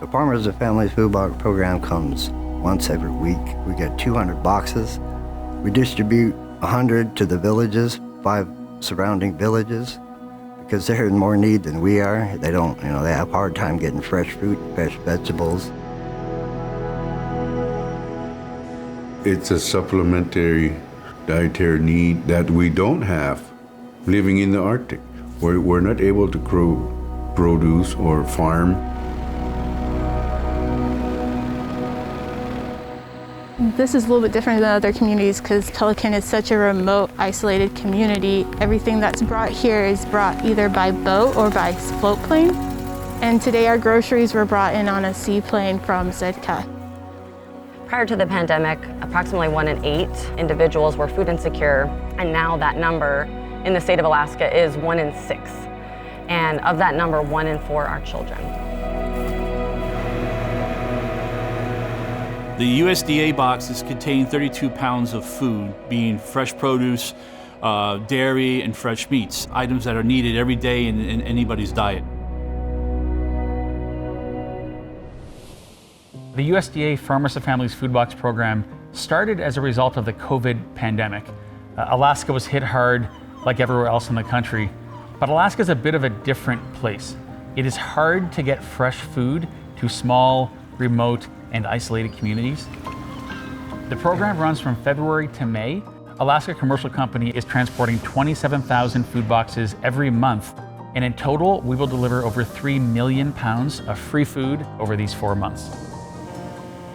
The Farmers and Families Food Box program comes once every week. We get 200 boxes. We distribute 100 to the villages, 5 surrounding villages, because they're in more need than we are. They don't, they have a hard time getting fresh fruit, fresh vegetables. It's a supplementary dietary need that we don't have living in the Arctic. We're not able to grow produce or farm. This is a little bit different than other communities because Pelican is such a remote, isolated community. Everything that's brought here is brought either by boat or by float plane. And today our groceries were brought in on a seaplane from Sitka. Prior to the pandemic, approximately 1 in 8 individuals were food insecure, and now that number in the state of Alaska is 1 in 6. And of that number, 1 in 4 are children. The USDA boxes contain 32 pounds of food, being fresh produce, dairy, and fresh meats, items that are needed every day in anybody's diet. The USDA Farmers and Families Food Box program started as a result of the COVID pandemic. Alaska was hit hard like everywhere else in the country, but Alaska is a bit of a different place. It is hard to get fresh food to small, remote, and isolated communities. The program runs from February to May. Alaska Commercial Company is transporting 27,000 food boxes every month, and in total, we will deliver over 3 million pounds of free food over these 4 months.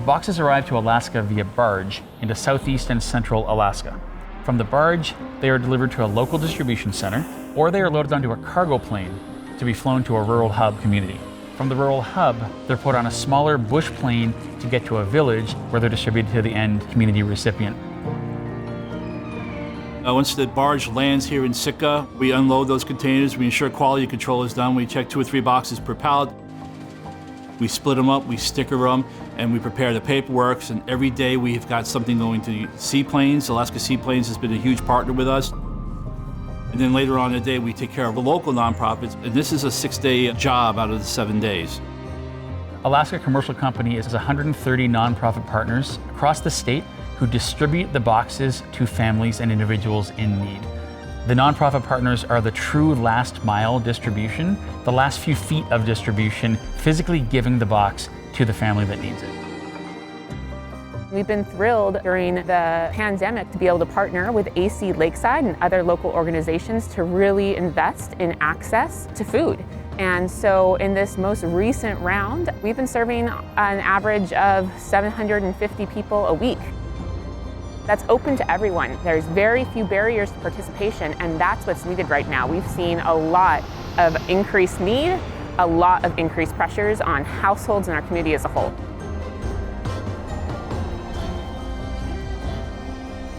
Boxes arrive to Alaska via barge into southeast and central Alaska. From the barge, they are delivered to a local distribution center, or they are loaded onto a cargo plane to be flown to a rural hub community. From the rural hub, they're put on a smaller bush plane to get to a village where they're distributed to the end community recipient. Once the barge lands here in Sitka, we unload those containers, we ensure quality control is done, we check 2 or 3 boxes per pallet. We split them up, we sticker them, and we prepare the paperwork. And every day we've got something going to seaplanes. Alaska Seaplanes has been a huge partner with us. And then later on in the day, we take care of the local nonprofits. And this is a 6-day job out of the 7 days. Alaska Commercial Company is 130 nonprofit partners across the state who distribute the boxes to families and individuals in need. The nonprofit partners are the true last mile distribution, the last few feet of distribution, physically giving the box to the family that needs it. We've been thrilled during the pandemic to be able to partner with AC Lakeside and other local organizations to really invest in access to food. And so in this most recent round, we've been serving an average of 750 people a week. That's open to everyone. There's very few barriers to participation, and that's what's needed right now. We've seen a lot of increased need, a lot of increased pressures on households in our community as a whole.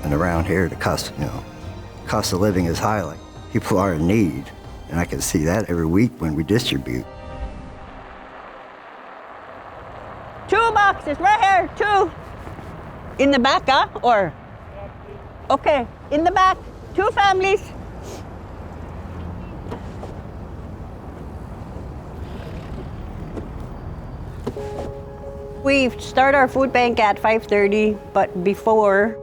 And around here, the cost of living is high. Like, people are in need, and I can see that every week when we distribute. 2 boxes right here, 2. In the back, or? Okay, in the back, 2 families. We start our food bank at 5:30, but before,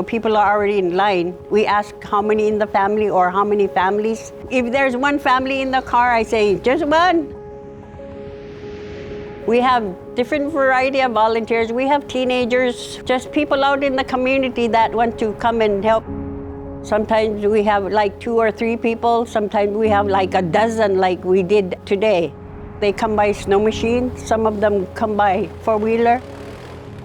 people are already in line. We ask how many in the family or how many families. If there's 1 family in the car, I say, just 1. We have different variety of volunteers. We have teenagers, just people out in the community that want to come and help. Sometimes we have like 2 or 3 people. Sometimes we have like a dozen like we did today. They come by snow machine. Some of them come by 4-wheeler,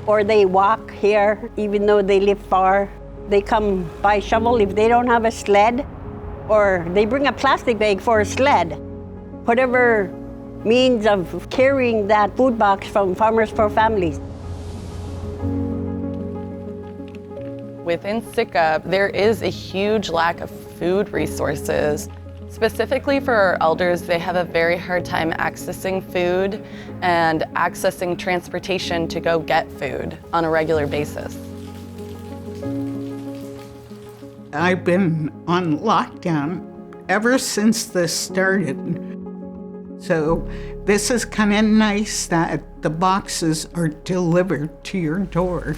or they walk here even though they live far. They come by shovel if they don't have a sled, or they bring a plastic bag for a sled. Whatever means of carrying that food box from Farmers for Families. Within Sitka, there is a huge lack of food resources. Specifically for our elders, they have a very hard time accessing food and accessing transportation to go get food on a regular basis. I've been on lockdown ever since this started. So this is kind of nice that the boxes are delivered to your door.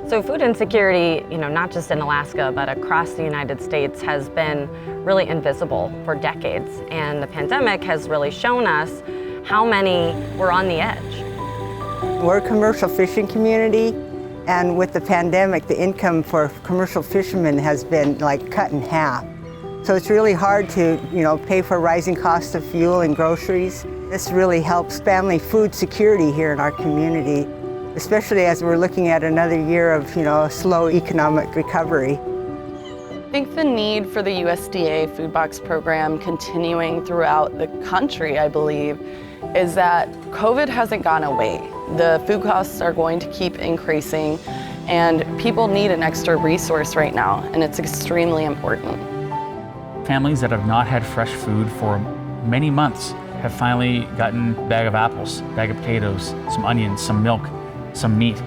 So food insecurity, not just in Alaska, but across the United States has been really invisible for decades. And the pandemic has really shown us how many were on the edge. We're a commercial fishing community, and with the pandemic, the income for commercial fishermen has been cut in half. So it's really hard to, pay for rising costs of fuel and groceries. This really helps family food security here in our community, especially as we're looking at another year of, slow economic recovery. I think the need for the USDA food box program continuing throughout the country, I believe, is that COVID hasn't gone away. The food costs are going to keep increasing, and people need an extra resource right now, and it's extremely important. Families that have not had fresh food for many months have finally gotten a bag of apples, bag of potatoes, some onions, some milk, some meat.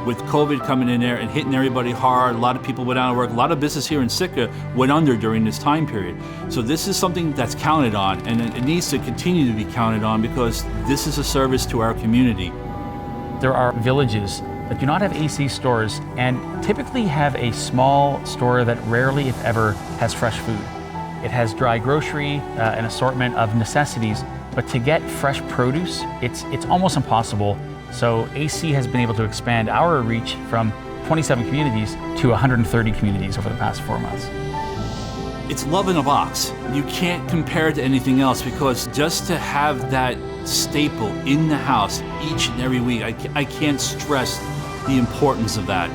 With COVID coming in there and hitting everybody hard, a lot of people went out of work. A lot of business here in Sitka went under during this time period. So this is something that's counted on, and it needs to continue to be counted on because this is a service to our community. There are villages that do not have AC stores and typically have a small store that rarely, if ever, has fresh food. It has dry grocery, an assortment of necessities, but to get fresh produce, it's almost impossible. So AC has been able to expand our reach from 27 communities to 130 communities over the past 4 months. It's love in a box. You can't compare it to anything else because just to have that staple in the house each and every week, I can't stress the importance of that.